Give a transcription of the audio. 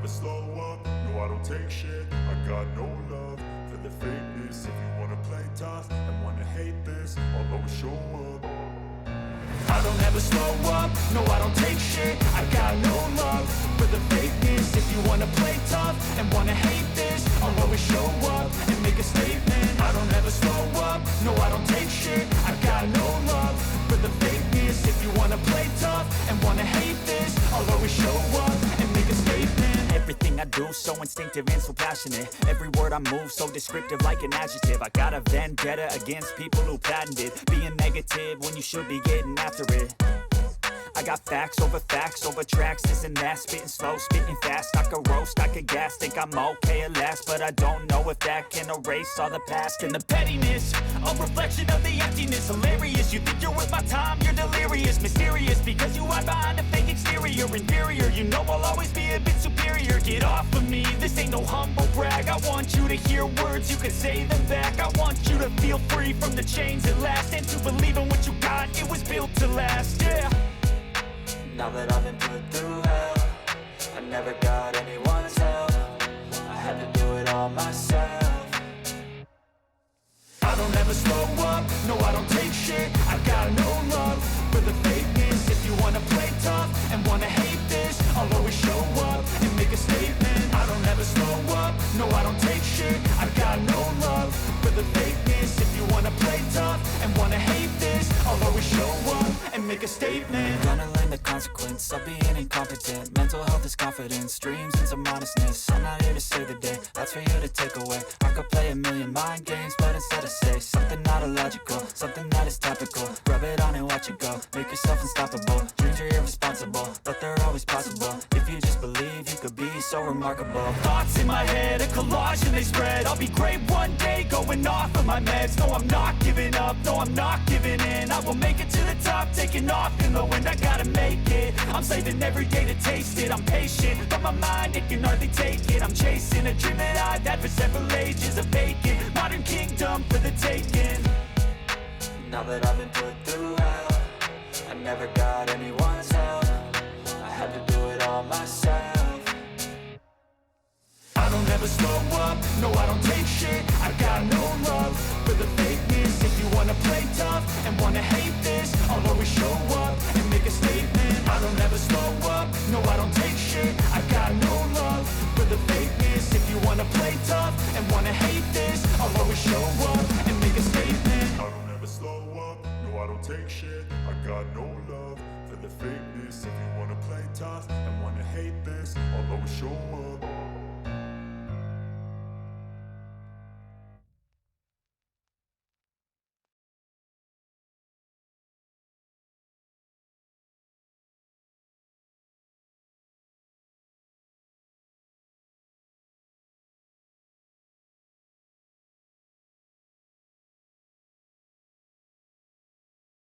slow up, no I don't take shit. I got no love for the fakeness. If you wanna play tough and wanna hate this, I'll always show up. I don't ever slow up, no I don't take shit. I got no love for the fakeness. If you wanna play tough and wanna hate this, I'll always show up and make a statement. I don't ever slow up, no I don't take shit. I got no love for the fakeness. If you wanna play tough and wanna hate this, I'll always show up and make a statement. Everything I do so instinctive and so passionate. Every word I move so descriptive like an adjective. I got a vendetta against people who patented being negative when you should be getting after it. I got facts over tracks, this and that. Spitting slow, spitting fast. I could roast, I could gas. Think I'm okay at last, but I don't know if that can erase all the past. And the pettiness, a reflection of the emptiness. Hilarious, you think you're worth my time, you're delirious. Mysterious, because you hide behind a fake exterior. Inferior, you know I'll always be a bit superior. Get off of me, this ain't no humble brag. I want you to hear words, you can say them back. I want you to feel free from the chains at last, and to believe in what you got, it was built to last, yeah. Now that I've been put through hell, I never got anyone's help. I had to do it all myself. I don't ever slow up, no I don't take shit. I got no love for the fakeness. If you wanna play tough and wanna hate this, I'll always show up and make a statement. I don't ever slow up, no I don't take shit. I got no love for the fakeness. If you wanna play tough and wanna hate this, I'll always show up and make a statement. Gonna learn the consequence of being incompetent. Mental health is confidence, dreams and some modestness. I'm not here to save the day, that's for you to take away. I could play a million mind games, but instead I say something not illogical, something that is topical. Rub it on and watch it go, make yourself unstoppable. Dreams are irresponsible, but they're always possible. If you just believe, you could be so remarkable. Thoughts in my head, a collage and they spread. I'll be great one day, going off of my meds. No, I'm not giving up, no, I'm not giving in. I will make it to the top, taking off in the wind. I gotta make it, I'm saving every day to taste it. I'm patient, but my mind, it can hardly take it. I'm chasing a dream that I've had for several ages. A vacant, modern kingdom for the taking. Now that I've been put through hell, I never got anyone's help. I had to do it all myself. I don't ever slow up, no I don't take shit. I got no love for the fakeness. If you wanna play tough and wanna hate this, I'll always show up and make a statement. I don't ever slow up, no I don't take shit. I got no love for the fakeness. If you wanna play tough and wanna hate this, I'll always show up and make a statement. I don't ever slow up, no I don't take shit. I got no love for the fakeness. If you wanna play tough and wanna hate this, I'll always show